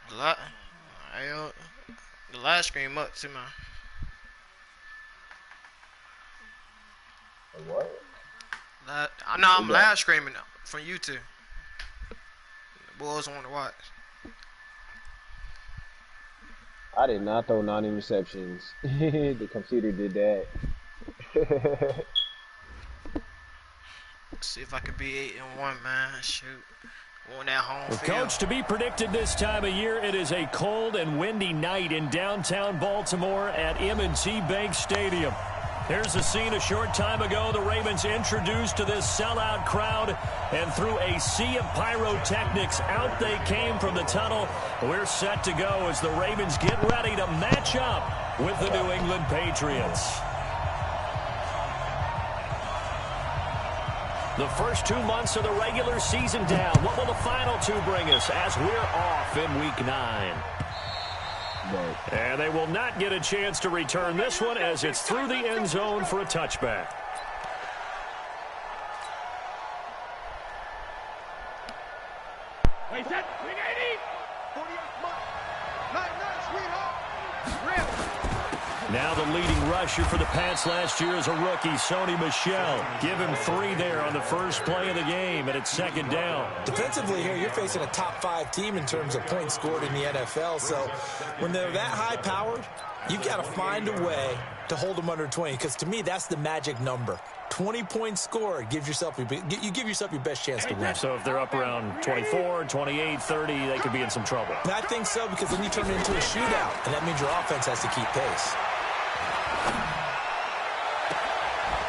The, la the live stream up to my. What? I'm live streaming from YouTube. The boys want to watch. I did not throw 9 interceptions. The computer did that. See if I could be 8-1, man. Shoot. On that home field. Coach, to be predicted this time of year, it is a cold and windy night in downtown Baltimore at M&T Bank Stadium. Here's the scene a short time ago. The Ravens introduced to this sellout crowd, and through a sea of pyrotechnics, out they came from the tunnel. We're set to go as the Ravens get ready to match up with the New England Patriots. The first 2 months of the regular season down. What will the final 2 bring us as we're off in Week 9? And they will not get a chance to return this one as it's through the end zone for a touchback. Wait, set. 380. 48 months. Night, sweetheart. Now the leading rusher for the Pats last year is a rookie, Sony Michel. Give him 3 there on the first play of the game, and it's second down. Defensively here, you're facing a top 5 team in terms of points scored in the NFL. So when they're that high-powered, you've got to find a way to hold them under 20, because to me, that's the magic number. 20 points scored, you give yourself your best chance to win. So if they're up around 24, 28, 30, they could be in some trouble. I think so, because then you turn it into a shootout, and that means your offense has to keep pace.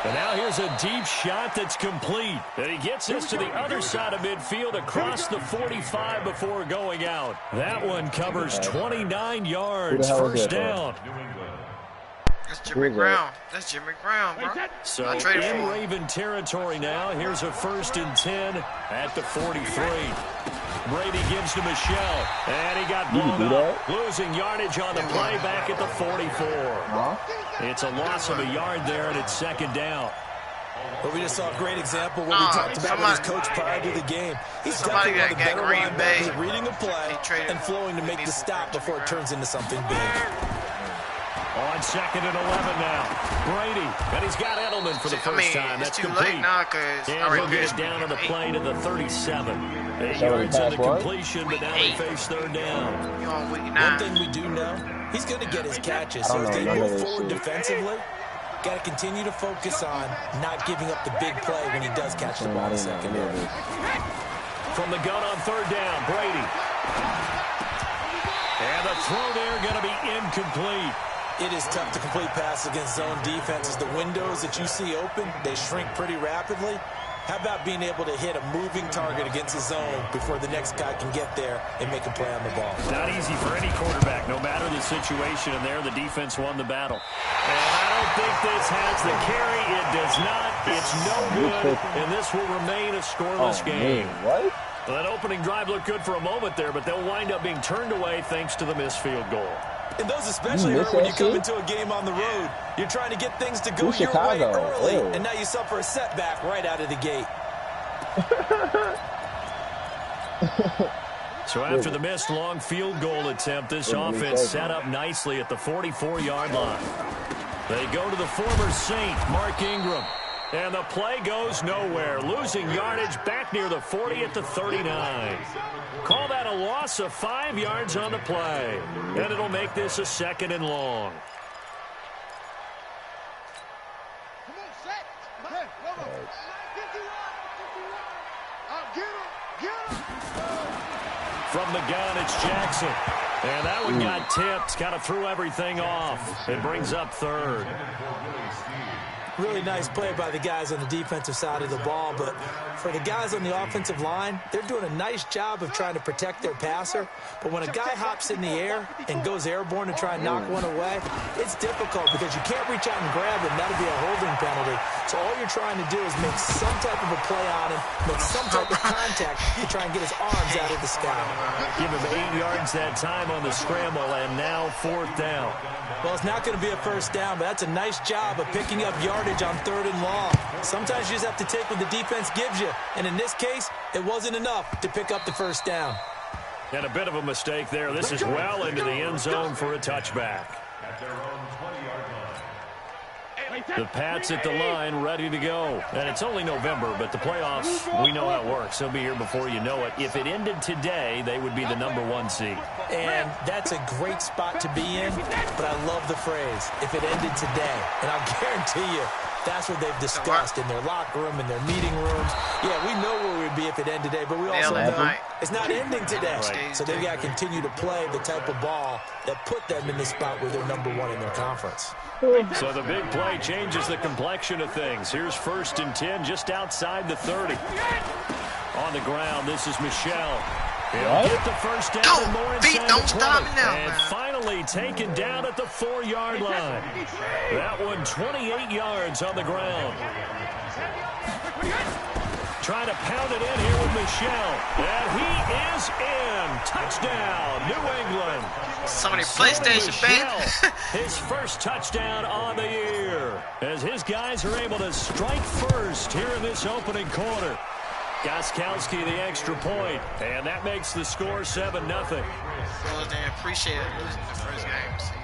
And now here's a deep shot that's complete. And he gets us to the other side of midfield across the 45 before going out. That one covers 29 yards. First down. That's Jimmy Brown. That's Jimmy Brown, bro. So in Raven territory now. Here's a 1st and 10 at the 43. Brady gives to Michel, and he got blown up, losing yardage on the play back at the 44. It's a loss of a yard there, and it's second down. But we just saw a great example what we talked about with his coach prior to the game. He's definitely one of the better linebackers at reading a play and flowing to make the stop before it turns into something big. On 2nd and 11 now. Brady, and he's got Edelman for the first time. That's complete. And he'll get it down on the play to the 37. 8 yards on the completion, but now they face third down. One thing we do know, he's going to get his catches. So as they move forward defensively, got to continue to focus on not giving up the big play when he does catch the ball in second. From the gun on third down, Brady. And the throw there going to be incomplete. It is tough to complete passes against zone defenses. The windows that you see open, they shrink pretty rapidly. How about being able to hit a moving target against the zone before the next guy can get there and make a play on the ball? Not easy for any quarterback, no matter the situation, and there the defense won the battle. And I don't think this has the carry. It does not. It's no good, and this will remain a scoreless game. What? Well, that opening drive looked good for a moment there, but they'll wind up being turned away thanks to the missed field goal. And those especially hurt when you come into a game on the road. You're trying to get things to go your way early, and now you suffer a setback right out of the gate. So after the missed long field goal attempt, this offense set up nicely at the 44-yard line. They go to the former Saint, Mark Ingram. And the play goes nowhere, losing yardage back near the 40 at the 39. Call that a loss of 5 yards on the play. And it'll make this a 2nd and long. From the gun, it's Jackson. And that one got tipped, kind of threw everything off. It brings up third. Really nice play by the guys on the defensive side of the ball, but for the guys on the offensive line, they're doing a nice job of trying to protect their passer. But when a guy hops in the air and goes airborne to try and knock one away, it's difficult because you can't reach out and grab him. That'll be a holding penalty. So all you're trying to do is make some type of a play on him, make some type of contact to try and get his arms out of the sky. Give him 8 yards that time on the scramble, and now 4th down. Well, it's not going to be a first down, but that's a nice job of picking up yardage on 3rd and long. Sometimes you just have to take what the defense gives you, and in this case, it wasn't enough to pick up the first down. And a bit of a mistake there. This is well into the end zone for a touchback. The Pats at the line, ready to go. And it's only November, but the playoffs, we know how it works. They'll be here before you know it. If it ended today, they would be the #1 seed. And that's a great spot to be in, but I love the phrase, if it ended today. And I'll guarantee you, that's what they've discussed in their locker room, in their meeting rooms. Yeah, we know where we'd be if it ended today, but we also know it's not ending today. Right. So they've got to continue to play the type of ball that put them in the spot where they're #1 in their conference. So the big play changes the complexion of things. Here's 1st and 10 just outside the 30. On the ground, this is Michelle. He'll get the first down and more inside don't stop me now, and finally taken down at the 4-yard line. That one 28 yards on the ground. Trying to pound it in here with Michelle. And he is in. Touchdown, New England. Somebody PlayStation, baby. His first touchdown on the year. As his guys are able to strike first here in this opening quarter. Gostkowski the extra point, and that makes the score 7-0. Well, they appreciate losing the first game.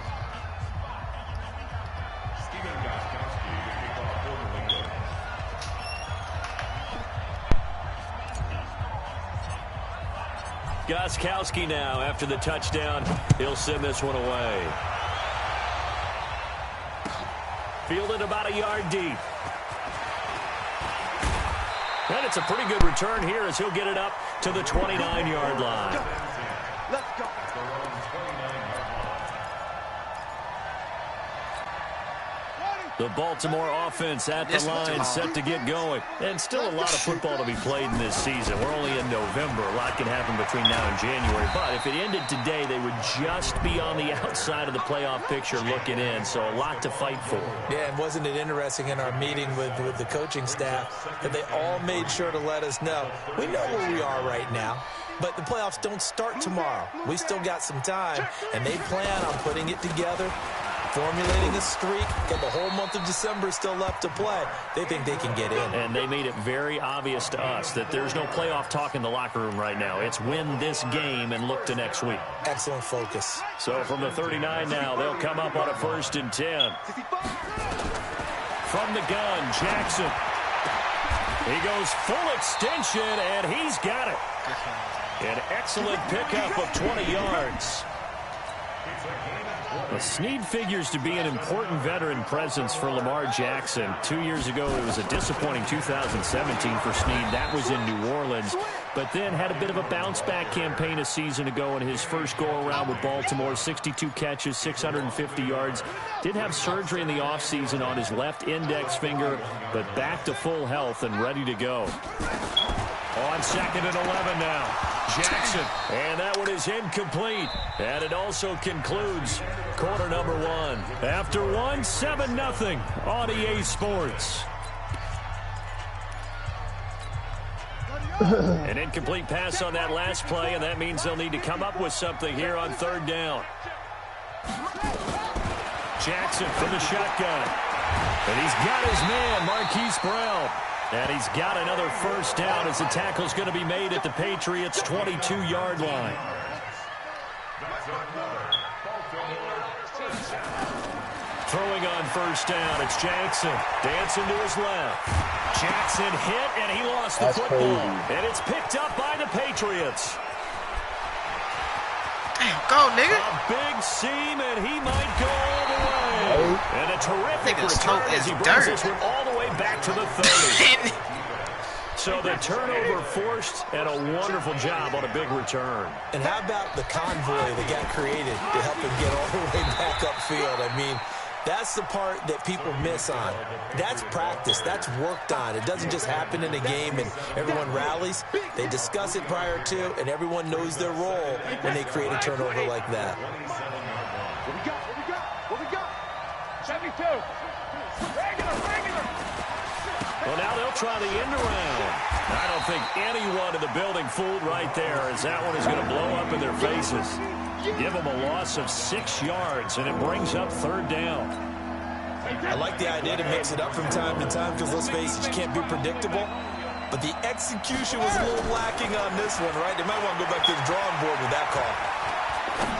Gostkowski now, after the touchdown, he'll send this one away. Fielded about a yard deep. And it's a pretty good return here as he'll get it up to the 29-yard line. Let's go. The Baltimore offense at the line, set to get going. And still a lot of football to be played in this season. We're only in November. A lot can happen between now and January. But if it ended today, they would just be on the outside of the playoff picture looking in. So a lot to fight for. Yeah, and wasn't it interesting in our meeting with the coaching staff that they all made sure to let us know, we know where we are right now, but the playoffs don't start tomorrow. We still got some time, and they plan on putting it together, formulating a streak, got the whole month of December still left to play. They think they can get in. And they made it very obvious to us that there's no playoff talk in the locker room right now. It's win this game and look to next week. Excellent focus. So from the 39 now, they'll come up on a 1st and 10. From the gun, Jackson. He goes full extension, and he's got it. An excellent pickup of 20 yards. Well, Snead figures to be an important veteran presence for Lamar Jackson. 2 years ago, it was a disappointing 2017 for Snead. That was in New Orleans. But then had a bit of a bounce-back campaign a season ago in his first go-around with Baltimore. 62 catches, 650 yards. Did have surgery in the offseason on his left index finger, but back to full health and ready to go. On 2nd and 11 now. Jackson, and that one is incomplete. And it also concludes quarter number 1. After 1, 7-0 on EA Sports. An incomplete pass on that last play, and that means they'll need to come up with something here on 3rd down. Jackson from the shotgun. And he's got his man, Marquise Brown. And he's got another first down as the tackle's going to be made at the Patriots' 22-yard line. Throwing on first down, it's Jackson. Dancing to his left. Jackson hit, and he lost the football. Crazy. And it's picked up by the Patriots. Damn, go, nigga. A big seam, and he might go all the way. And a terrific return as he brings this one all the way back to the 30. So the turnover forced, and a wonderful job on a big return. And how about the convoy that got created to help him get all the way back upfield? I mean, that's the part that people miss on. That's practice. That's worked on. It doesn't just happen in a game and everyone rallies. They discuss it prior to, and everyone knows their role when they create a turnover like that. What we got? 72. Regular. Well, now they'll try the end around. I don't think anyone in the building fooled right there, as that one is going to blow up in their faces. Give them a loss of 6 yards, and it brings up 3rd down. I like the idea to mix it up from time to time because, let's face it, you can't be predictable. but the execution was a little lacking on this one, right? They might want to go back to the drawing board with that call.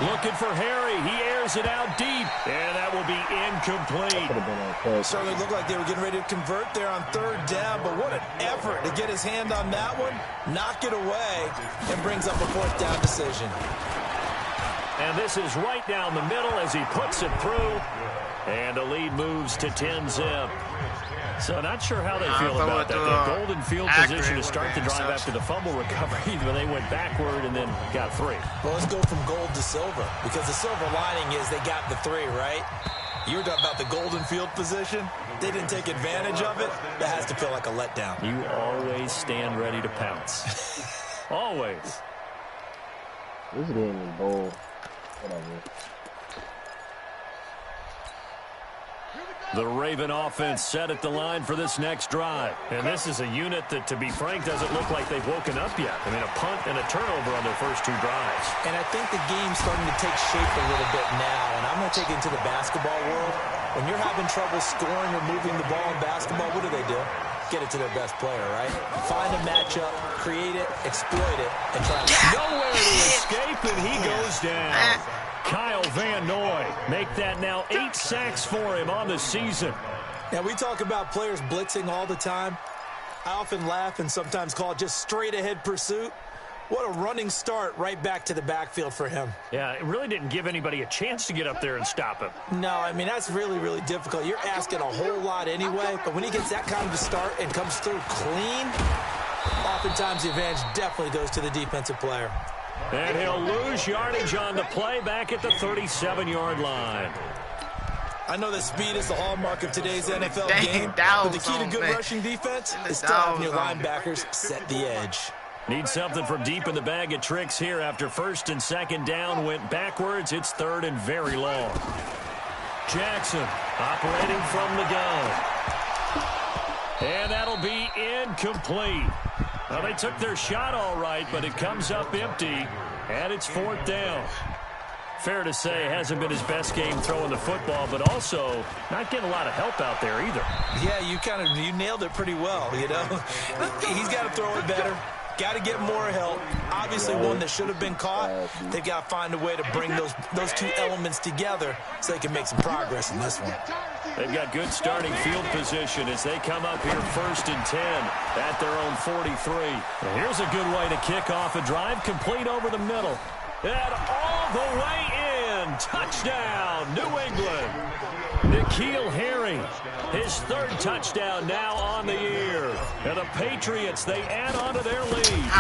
Looking for Harry. He airs it out deep, and that will be incomplete. Certainly looked like they were getting ready to convert there on third down, but what an effort to get his hand on that one, knock it away, and brings up a fourth down decision. And this is right down the middle as he puts it through, and the lead moves to 10-zip. So not sure how they feel about that. The golden field position to start the drive after the fumble recovery, but they went backward and then got 3. Well, let's go from gold to silver, because the silver lining is they got the 3, right? You were talking about the golden field position. They didn't take advantage of it. That has to feel like a letdown. You always stand ready to pounce. Always. This game is bold. Whatever. The Raven offense set at the line for this next drive. And this is a unit that, to be frank, doesn't look like they've woken up yet. I mean, a punt and a turnover on their first 2 drives. And I think the game's starting to take shape a little bit now. And I'm going to take it into the basketball world. When you're having trouble scoring or moving the ball in basketball, what do? Get it to their best player, right? Find a matchup, create it, exploit it, and try to... Nowhere to escape, and he goes down. Kyle Van Noy make that now 8 sacks for him on the season. Now, we talk about players blitzing all the time. I often laugh and sometimes call it just straight-ahead pursuit. What a running start right back to the backfield for him. Yeah, it really didn't give anybody a chance to get up there and stop him. No, I mean, that's really, really difficult. You're asking a whole lot anyway, but when he gets that kind of a start and comes through clean, oftentimes the advantage definitely goes to the defensive player. And he'll lose yardage on the play back at the 37-yard line. I know that speed is the hallmark of today's NFL game, but the key to good rushing defense is still having your linebackers set the edge. Need something from deep in the bag of tricks here after 1st and 2nd down went backwards. It's 3rd and very long. Jackson operating from the gun. And that'll be incomplete. Well, they took their shot all right, but it comes up empty, and it's 4th down. Fair to say, hasn't been his best game throwing the football, but also not getting a lot of help out there either. Yeah, you nailed it pretty well, you know. He's got to throw it better. Got to get more help. Obviously, one that should have been caught. They've got to find a way to bring those 2 elements together so they can make some progress in this one. They've got good starting field position as they come up here 1st and 10 at their own 43. And here's a good way to kick off a drive, complete over the middle. And all the way in. Touchdown, New England. N'Keal Harry, his 3rd touchdown now on the year. And the Patriots, they add on to their lead.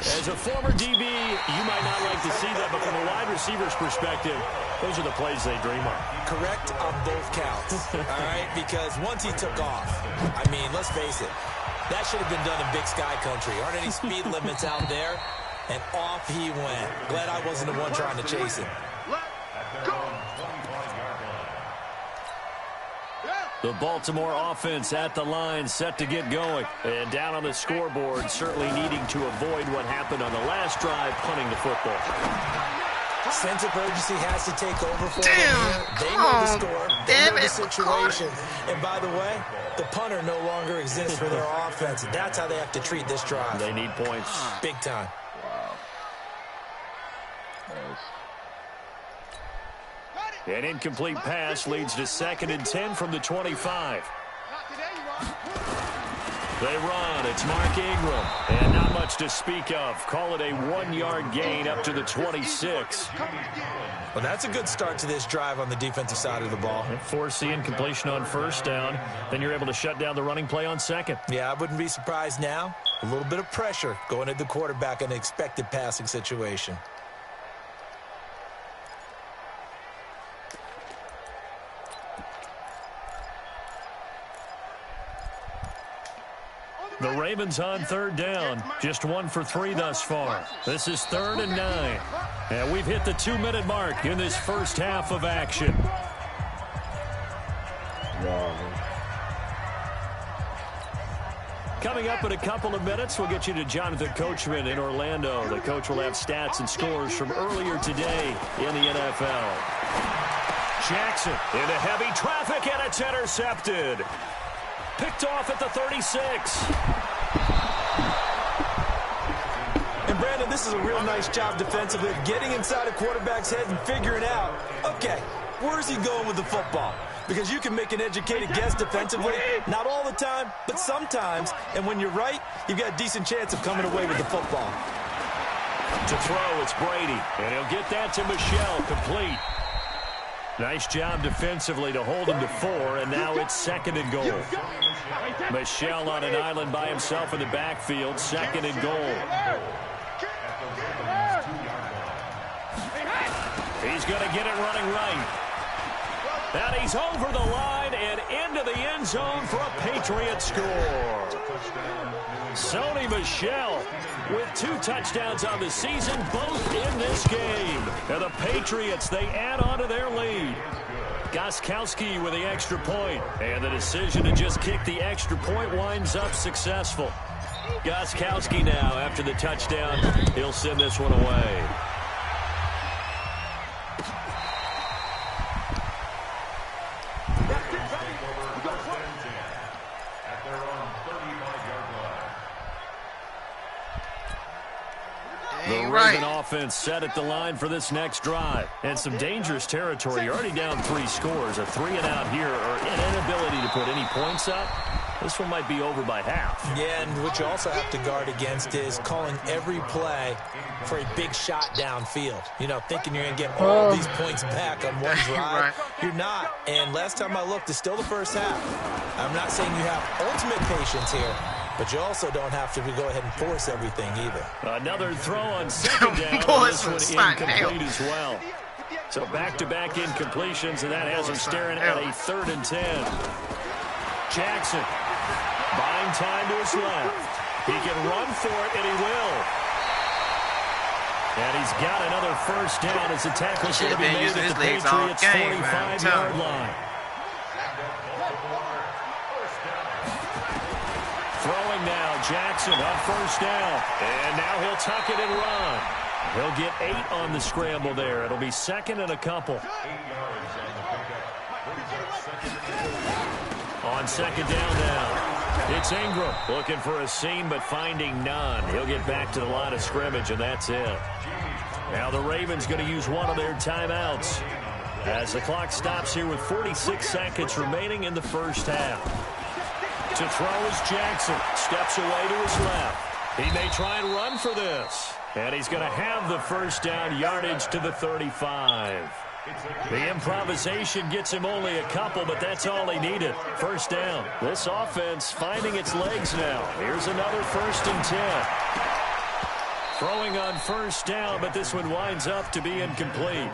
As a former DB, you might not like to see that, but from a wide receiver's perspective, those are the plays they dream of. Correct on both counts, all right? Because once he took off, I mean, let's face it, that should have been done in Big Sky Country. Aren't any speed limits out there? And off he went. Glad I wasn't the one trying to chase him. The Baltimore offense at the line, set to get going. And down on the scoreboard, certainly needing to avoid what happened on the last drive, punting the football. Sense of urgency has to take over for them. They know the score. They know the situation. And by the way, the punter no longer exists for their offense. And that's how they have to treat this drive. They need points. Big time. An incomplete pass leads to 2nd and 10 from the 25. They run. It's Mark Ingram. And not much to speak of. Call it a 1-yard gain up to the 26. Well, that's a good start to this drive on the defensive side of the ball. Force the incompletion on 1st down. Then you're able to shut down the running play on 2nd. Yeah, I wouldn't be surprised now. A little bit of pressure going at the quarterback in an expected passing situation. The Ravens on 3rd down. Just 1 for 3 thus far. This is 3rd and 9. And we've hit the 2-minute mark in this first half of action. Coming up in a couple of minutes, we'll get you to Jonathan Coachman in Orlando. The coach will have stats and scores from earlier today in the NFL. Jackson into heavy traffic, and it's intercepted. Picked off at the 36. Brandon, this is a real nice job defensively of getting inside a quarterback's head and figuring out, okay, where's he going with the football? Because you can make an educated guess defensively, not all the time, but sometimes. And when you're right, you've got a decent chance of coming away with the football. To throw, it's Brady, and he'll get that to Michelle, complete. Nice job defensively to hold him to 4, and now it's 2nd and goal. Michelle on an island by himself in the backfield, 2nd and goal. He's going to get it running right. And he's over the line and into the end zone for a Patriot score. Sony Michel with 2 touchdowns on the season, both in this game. And the Patriots, they add on to their lead. Gostkowski with the extra point. And the decision to just kick the extra point winds up successful. Gostkowski now, after the touchdown, he'll send this one away. The Raven offense set at the line for this next drive. And some dangerous territory. You're already down 3 scores. A 3-and-out here, or an inability to put any points up. This one might be over by half. Yeah, and what you also have to guard against is calling every play for a big shot downfield. You know, thinking you're going to get all these points back on one drive. You're not. And last time I looked, it's still the first half. I'm not saying you have ultimate patience here, but you also don't have to go ahead and force everything either. Another throw on 2nd down. This one incomplete as well. So back-to-back incompletions, and that has him staring at a 3rd and 10. Jackson buying time to his left. He can run for it, and he will. And he's got another first down as the tackle's going to be made at the Patriots' 45-yard line. Throwing now, Jackson on first down. And now he'll tuck it and run. He'll get 8 on the scramble there. It'll be 2nd and a couple. On 2nd down now, it's Ingram looking for a seam but finding none. He'll get back to the line of scrimmage, and that's it. Now the Ravens going to use one of their timeouts as the clock stops here with 46 seconds remaining in the first half. To throw is Jackson. Steps away to his left. He may try and run for this. And he's going to have the first down, yardage to the 35. The improvisation gets him only a couple, but that's all he needed. First down. This offense finding its legs now. Here's another 1st and 10. Throwing on first down, but this one winds up to be incomplete.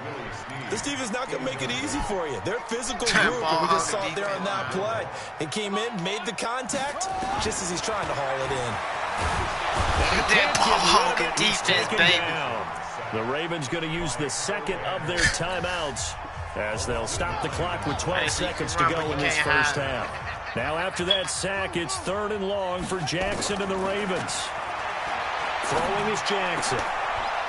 This team is not going to make it easy for you. They're a physical group, and we just saw it there on that play. He came in, made the contact, just as he's trying to haul it in. That ball hawking defense, baby. The Ravens going to use the 2nd of their timeouts as they'll stop the clock with 12 seconds to go in this first half. Now after that sack, it's 3rd and long for Jackson and the Ravens. Throwing is Jackson.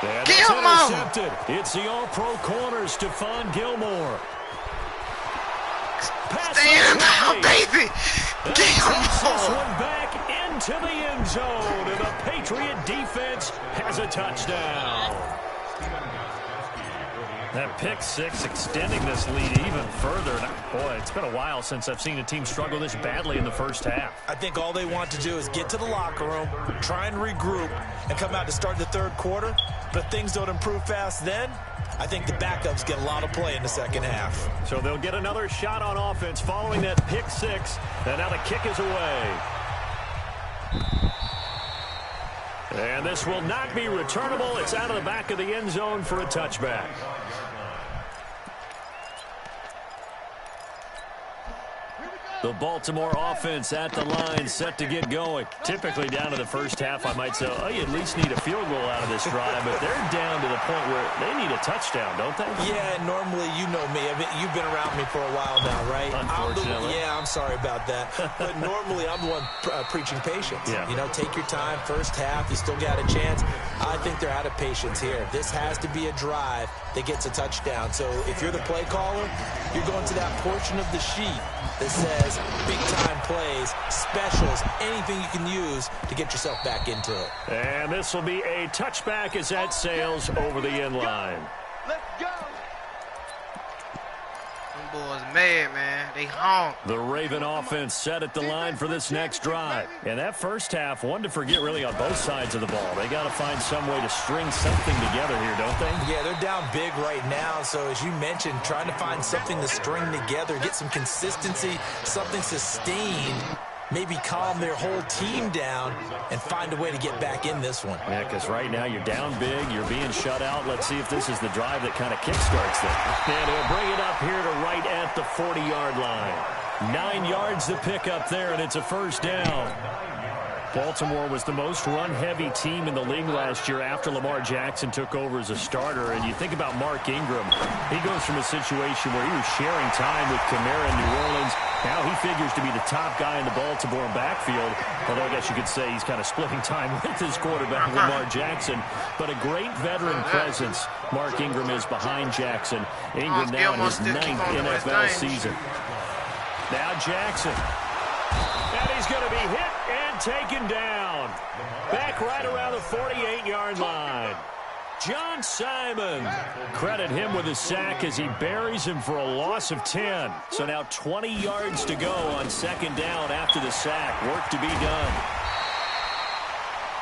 And it's intercepted. It's the all-pro corner, Stephon Gilmore. Stand now, baby! Takes this one back into the end zone, and the Patriot defense has a touchdown. That pick 6 extending this lead even further. Boy, it's been a while since I've seen a team struggle this badly in the first half. I think all they want to do is get to the locker room, try and regroup, and come out to start the 3rd quarter. But if things don't improve fast then, I think the backups get a lot of play in the second half. So they'll get another shot on offense following that pick 6. And now the kick is away. And this will not be returnable. It's out of the back of the end zone for a touchback. The Baltimore offense at the line, set to get going. Typically down to the first half, I might say, oh, you at least need a field goal out of this drive, but they're down to the point where they need a touchdown, don't they? Yeah, normally, you know me. I mean, you've been around me for a while now, right? Unfortunately. I'm sorry about that. But normally, I'm the one preaching patience. Yeah. You know, take your time, first half, you still got a chance. I think they're out of patience here. This has to be a drive that gets a touchdown. So if you're the play caller, you're going to that portion of the sheet that says big-time plays, specials, anything you can use to get yourself back into it. And this will be a touchback as that sails over the end line. Let's go. Them boys mad, man. They home. The Raven offense set at the line for this next drive. And that first half, one to forget really on both sides of the ball. They got to find some way to string something together here, don't they? Yeah, they're down big right now. So as you mentioned, trying to find something to string together, get some consistency, something sustained, maybe calm their whole team down and find a way to get back in this one. Yeah, because right now you're down big, you're being shut out. Let's see if this is the drive that kind of kickstarts them. And he'll bring it up here to right at the 40-yard line. 9 yards to pick up there, and it's a first down. Baltimore was the most run-heavy team in the league last year after Lamar Jackson took over as a starter. And you think about Mark Ingram. He goes from a situation where he was sharing time with Kamara in New Orleans. Now he figures to be the top guy in the Baltimore backfield. Although I guess you could say he's kind of splitting time with his quarterback, Lamar Jackson. But a great veteran presence. Mark Ingram is behind Jackson. Ingram now in his 9th NFL season. Now Jackson. And he's going to be hit and taken down. Back right around the 48-yard line. John Simon. Credit him with a sack as he buries him for a loss of 10. So now 20 yards to go on second down after the sack. Work to be done.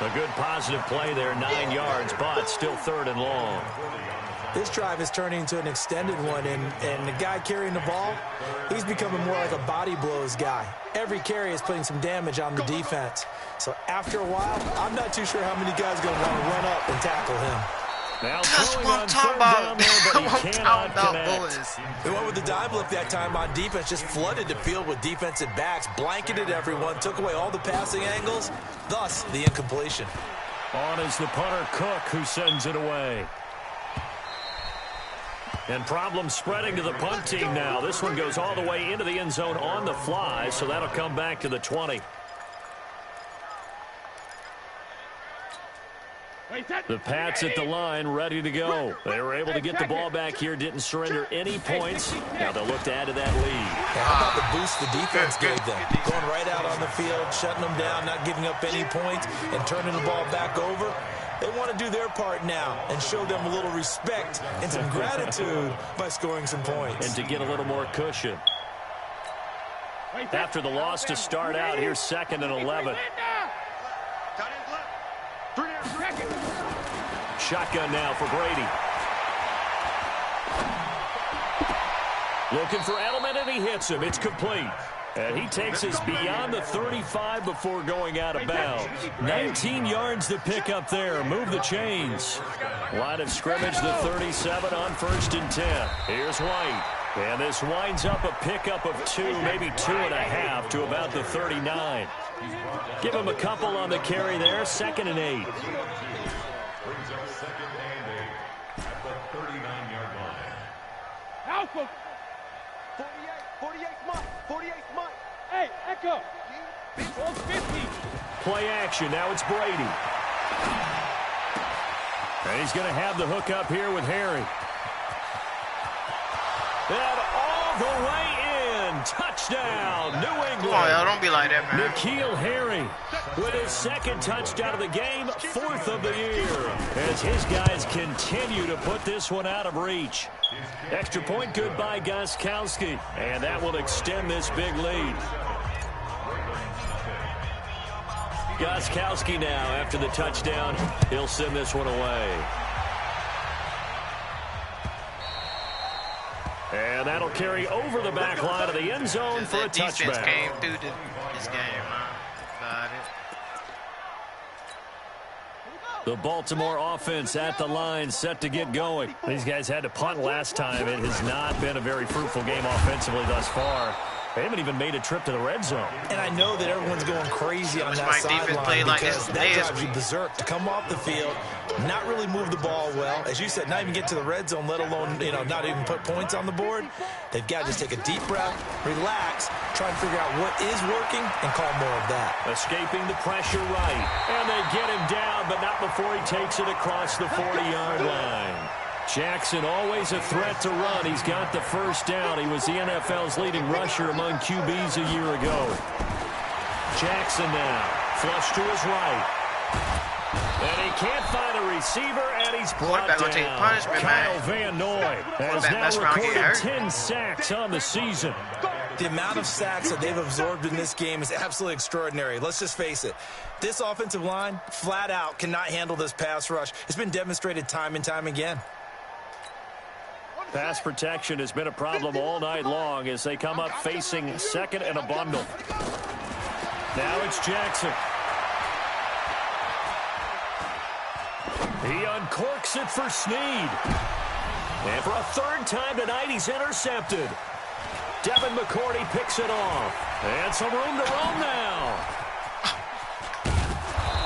A good positive play there, 9 yards, but still third and long. This drive is turning into an extended one, and the guy carrying the ball, he's becoming more like a body blows guy. Every carry is putting some damage on the defense. So after a while, I'm not too sure how many guys are going to want to run up and tackle him. Now That's throwing what on I'm talking third about. down there, but he cannot connect. Boys. They went with the dime look that time on defense, just flooded the field with defensive backs, blanketed everyone, took away all the passing angles, thus the incompletion. On is the punter Cook, who sends it away. And problems spreading to the punt team now. This one goes all the way into the end zone on the fly, so that'll come back to the 20. The Pats at the line, ready to go. They were able to get the ball back here, didn't surrender any points. Now they'll look to add to that lead. How about the boost the defense gave them? Going right out on the field, shutting them down, not giving up any points, and turning the ball back over. They want to do their part now and show them a little respect and some gratitude by scoring some points. And to get a little more cushion. After the loss to start out, here's 2nd and 11. Shotgun now for Brady. Looking for Edelman, and he hits him. It's complete. And he takes us beyond the 35 before going out of bounds. 19 yards to pick up there. Move the chains. Line of scrimmage, the 37 on 1st and 10. Here's White. And this winds up a pickup of 2, maybe 2.5 to about the 39. Give him a couple on the carry there. 2nd and 8. Alpha. 48 month. 48 month. Hey, Echo. 50. Play action. Now it's Brady. And he's going to have the hook up here with Harry. And all the way in. Touchdown, New England. Come on, y'all. Don't be like that, man. N'Keal Harry with his 2nd touchdown of the game, 4th of the year, as his guys continue to put this one out of reach. Extra point good by Gostkowski, and that will extend this big lead. Gostkowski now, after the touchdown, he'll send this one away. And that'll carry over the back line of the end zone for a touchback. Defense came through this game, man. Got it. The Baltimore offense at the line, set to get going. These guys had to punt last time. It has not been a very fruitful game offensively thus far. They haven't even made a trip to the red zone. And I know that everyone's going crazy on that sideline because that drives you berserk. To come off the field, not really move the ball well. As you said, not even get to the red zone, let alone, not even put points on the board. They've got to just take a deep breath, relax, try and figure out what is working, and call more of that. Escaping the pressure right. And they get him down, but not before he takes it across the 40-yard line. Jackson always a threat to run. He's got the first down. He was the NFL's leading rusher among QBs a year ago. Jackson now, flush to his right. And he can't find a receiver, and he's brought down. Take punishment, Kyle Van Noy has now recorded 10 sacks on the season. The amount of sacks that they've absorbed in this game is absolutely extraordinary. Let's just face it. This offensive line, flat out, cannot handle this pass rush. It's been demonstrated time and time again. Pass protection has been a problem all night long as they come up facing second and a bundle. Now it's Jackson. He uncorks it for Snead. And for a third time tonight, he's intercepted. Devin McCourty picks it off. And some room to roam now.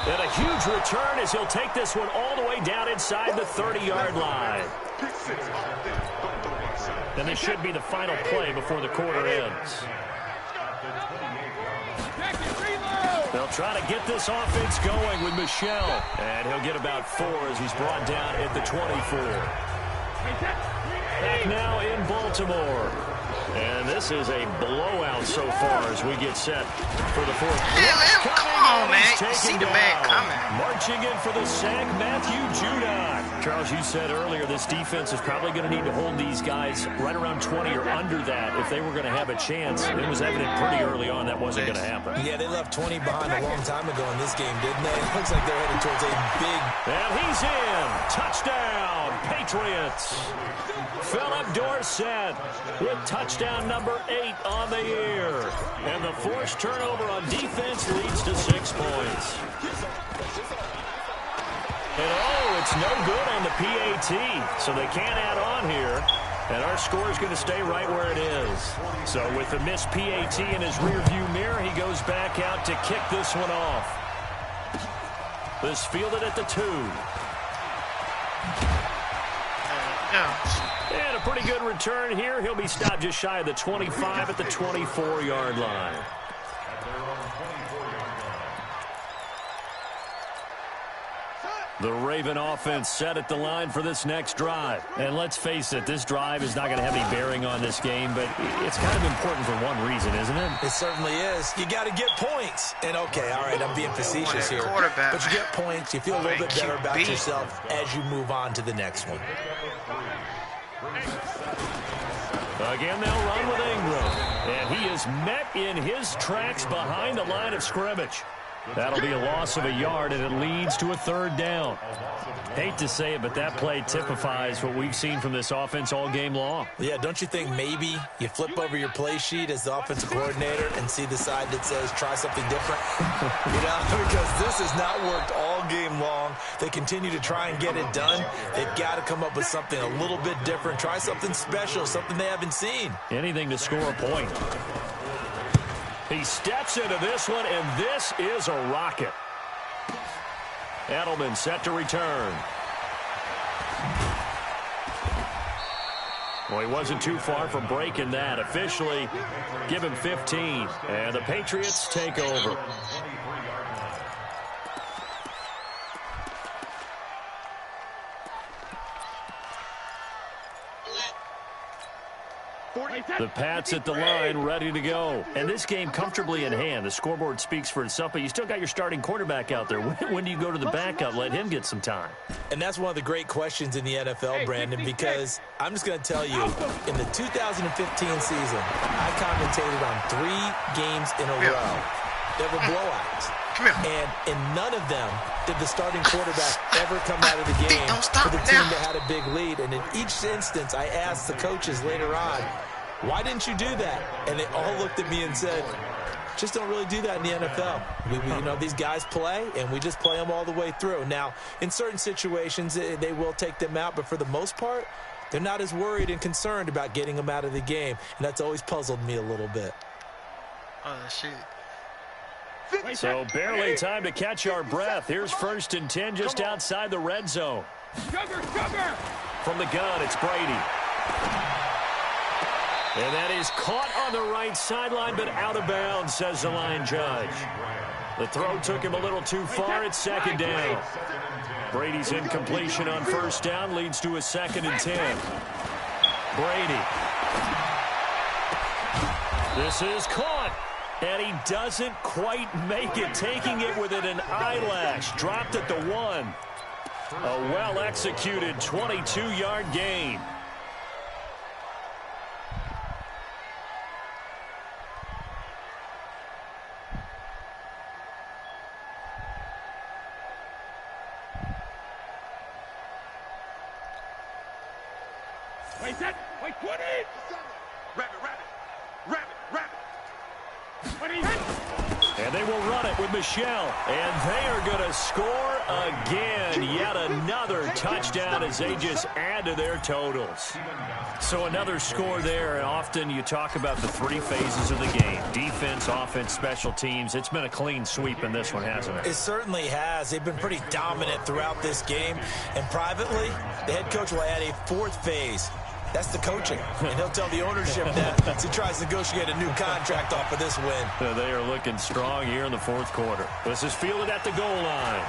And a huge return as he'll take this one all the way down inside the 30-yard line. And this should be the final play before the quarter ends. They'll try to get this offense going with Michel. And he'll get about 4 as he's brought down at the 24. Back now in Baltimore. And this is a blowout so far as we get set for the fourth. Come on, man. You see the man coming. Marching in for the sack, Matthew Judon. Charles, you said earlier this defense is probably going to need to hold these guys right around 20 or under that if they were going to have a chance. It was evident pretty early on that wasn't going to happen. Yeah, they left 20 behind a long time ago in this game, didn't they? It looks like they're headed towards a big... And he's in. Touchdown, Patriots. Philip Dorsett with touchdown number 8 on the year. And the forced turnover on defense leads to 6 points. And it's no good on the PAT, so they can't add on here. And our score is going to stay right where it is. So with the missed PAT in his rearview mirror, he goes back out to kick this one off. This fielded at the 2. And a pretty good return here. He'll be stopped just shy of the 25 at the 24-yard line. The Raven offense set at the line for this next drive. And let's face it, this drive is not going to have any bearing on this game, but it's kind of important for one reason, isn't it? It certainly is. You got to get points. And, okay, all right, I'm being facetious here. But you get points. You feel a little bit better about yourself as you move on to the next one. Again, they'll run with Ingram. And he is met in his tracks behind the line of scrimmage. That'll be a loss of a yard, and it leads to a 3rd down. Hate to say it, but that play typifies what we've seen from this offense all game long. Yeah, don't you think maybe you flip over your play sheet as the offensive coordinator and see the side that says try something different? Because this has not worked all game long. They continue to try and get it done. They've got to come up with something a little bit different. Try something special, something they haven't seen. Anything to score a point. He steps into this one, and this is a rocket. Edelman set to return. Well, he wasn't too far from breaking that. Officially, give him 15, and the Patriots take over. The Pats at the line, ready to go. And this game comfortably in hand. The scoreboard speaks for itself, but you still got your starting quarterback out there. When do you go to the backup, let him get some time? And that's one of the great questions in the NFL, Brandon, because I'm just going to tell you, in the 2015 season, I commentated on 3 games in a row that were blowouts. And in none of them did the starting quarterback ever come out of the game for the team that had a big lead. And in each instance, I asked the coaches later on, why didn't you do that? And they all looked at me and said, just don't really do that in the NFL. These guys play, and we just play them all the way through. Now, in certain situations, they will take them out, but for the most part, they're not as worried and concerned about getting them out of the game. And that's always puzzled me a little bit. Oh, shit. So barely time to catch our breath. Here's 1st and 10 just outside the red zone. From the gun, it's Brady. And that is caught on the right sideline, but out of bounds, says the line judge. The throw took him a little too far. It's 2nd down. Brady's incompletion on 1st down leads to a 2nd and 10. Brady. This is caught. And he doesn't quite make it, taking it within an eyelash. Dropped at the 1. A well-executed 22-yard gain. Wait, set. Wait, 20. Rabbit. And they will run it with Michelle. And they are going to score again. Yet another touchdown as they just add to their totals. So another score there. And often you talk about the 3 phases of the game. Defense, offense, special teams. It's been a clean sweep in this one, hasn't it? It certainly has. They've been pretty dominant throughout this game. And privately, the head coach will add a 4th phase. That's the coaching. And he'll tell the ownership that as he tries to negotiate a new contract off of this win. They are looking strong here in the 4th quarter. This is fielded at the goal line.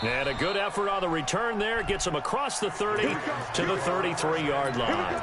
And a good effort on the return there. Gets him across the 30 to the 33-yard line.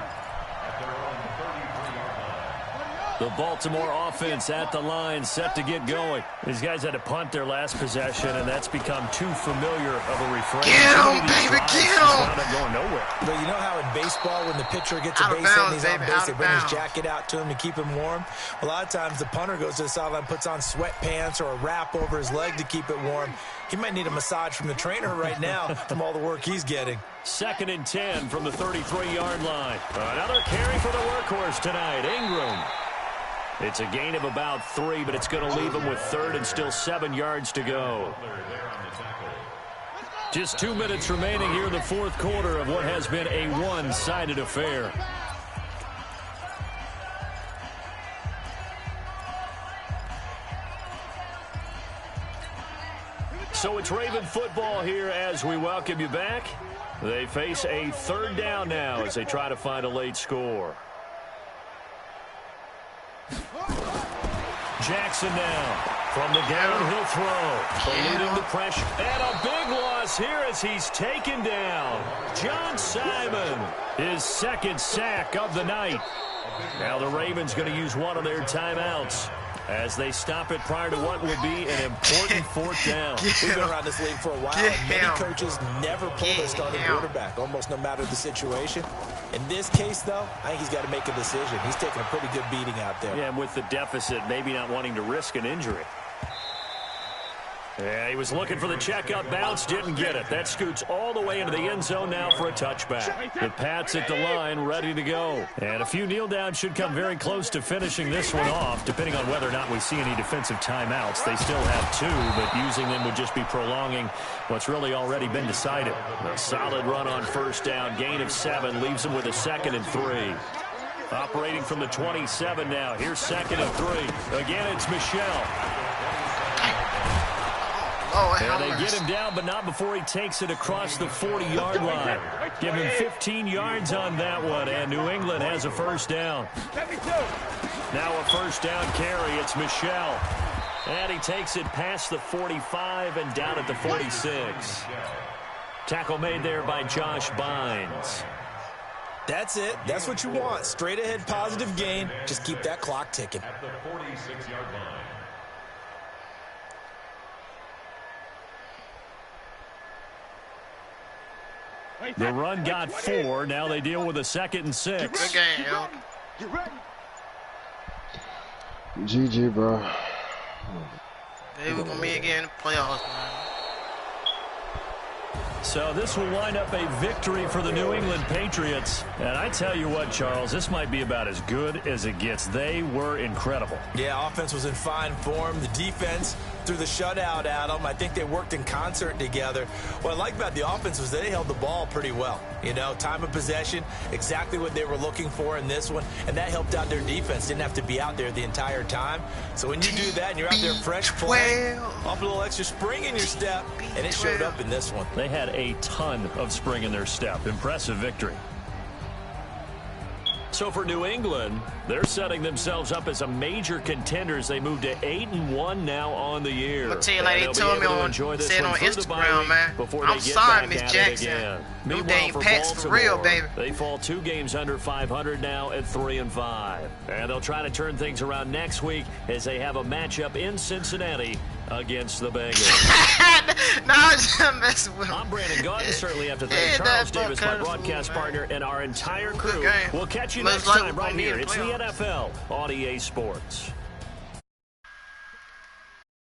The Baltimore offense at the line, set to get going. These guys had to punt their last possession, and that's become too familiar of a refrain. Get him, baby, get him! Wound up going nowhere. But you know how in baseball, when the pitcher gets a base hit and he's on base, they bring his jacket out to him to keep him warm? A lot of times the punter goes to the sideline, puts on sweatpants or a wrap over his leg to keep it warm. He might need a massage from the trainer right now from all the work he's getting. 2nd and 10 from the 33-yard line. Another carry for the workhorse tonight, Ingram. It's a gain of about 3, but it's going to leave him with 3rd and still 7 yards to go. Just 2 minutes remaining here in the 4th quarter of what has been a one-sided affair. So it's Raven football here as we welcome you back. They face a 3rd down now as they try to find a late score. Jackson now from the downhill throw, eluding the pressure, and a big loss here as he's taken down. John Simon, his 2nd sack of the night. Now the Ravens going to use one of their timeouts as they stop it prior to what will be an important 4th down. We've been around this league for a while, and many coaches never pull their starting quarterback, almost no matter the situation. In this case, though, I think he's got to make a decision. He's taking a pretty good beating out there. Yeah, and with the deficit, maybe not wanting to risk an injury. Yeah, he was looking for the check-up bounce, didn't get it. That scoots all the way into the end zone now for a touchback. The Pats at the line, ready to go. And a few kneel-downs should come very close to finishing this one off, depending on whether or not we see any defensive timeouts. They still have 2, but using them would just be prolonging what's really already been decided. A solid run on 1st down, gain of 7, leaves them with a 2nd and 3. Operating from the 27 now. Here's 2nd and 3. Again, it's Michelle. And they get him down, but not before he takes it across the 40-yard line. Give him 15 yards on that one, and New England has a 1st down. Now a 1st down carry. It's Michelle. And he takes it past the 45 and down at the 46. Tackle made there by Josh Bynes. That's it. That's what you want. Straight ahead positive gain. Just keep that clock ticking. At the 46-yard line. The run got 4. Now they deal with a 2nd and 6. Good game, yo. GG, bro. Maybe we're going to meet again in the playoffs, man. So this will wind up a victory for the New England Patriots. And I tell you what, Charles, this might be about as good as it gets. They were incredible. Yeah, offense was in fine form. The defense threw the shutout at them. I think they worked in concert together. What I like about the offense was they held the ball pretty well. You know, time of possession, exactly what they were looking for in this one. And that helped out their defense. Didn't have to be out there the entire time. So when you do that and you're out there fresh playing, off a little extra spring in your step, and it showed up in this one. They had a ton of spring in their step. Impressive victory. So for New England, they're setting themselves up as a major contender as they move to 8-1 now on the year. I'm gonna tell you, like they told me on, said on Instagram, man. I'm sorry, Miss Jackson. New Day Pats for real, baby. They fall 2 games under 500 now at 3-5. And they'll try to turn things around next week as they have a matchup in Cincinnati against the Bengals. No, I'm just messing with him. I'm Brandon Gaudin. Certainly have to thank Charles Davis, my broadcast partner, and our entire crew. We'll catch you next time right here. It's the NFL on EA Sports.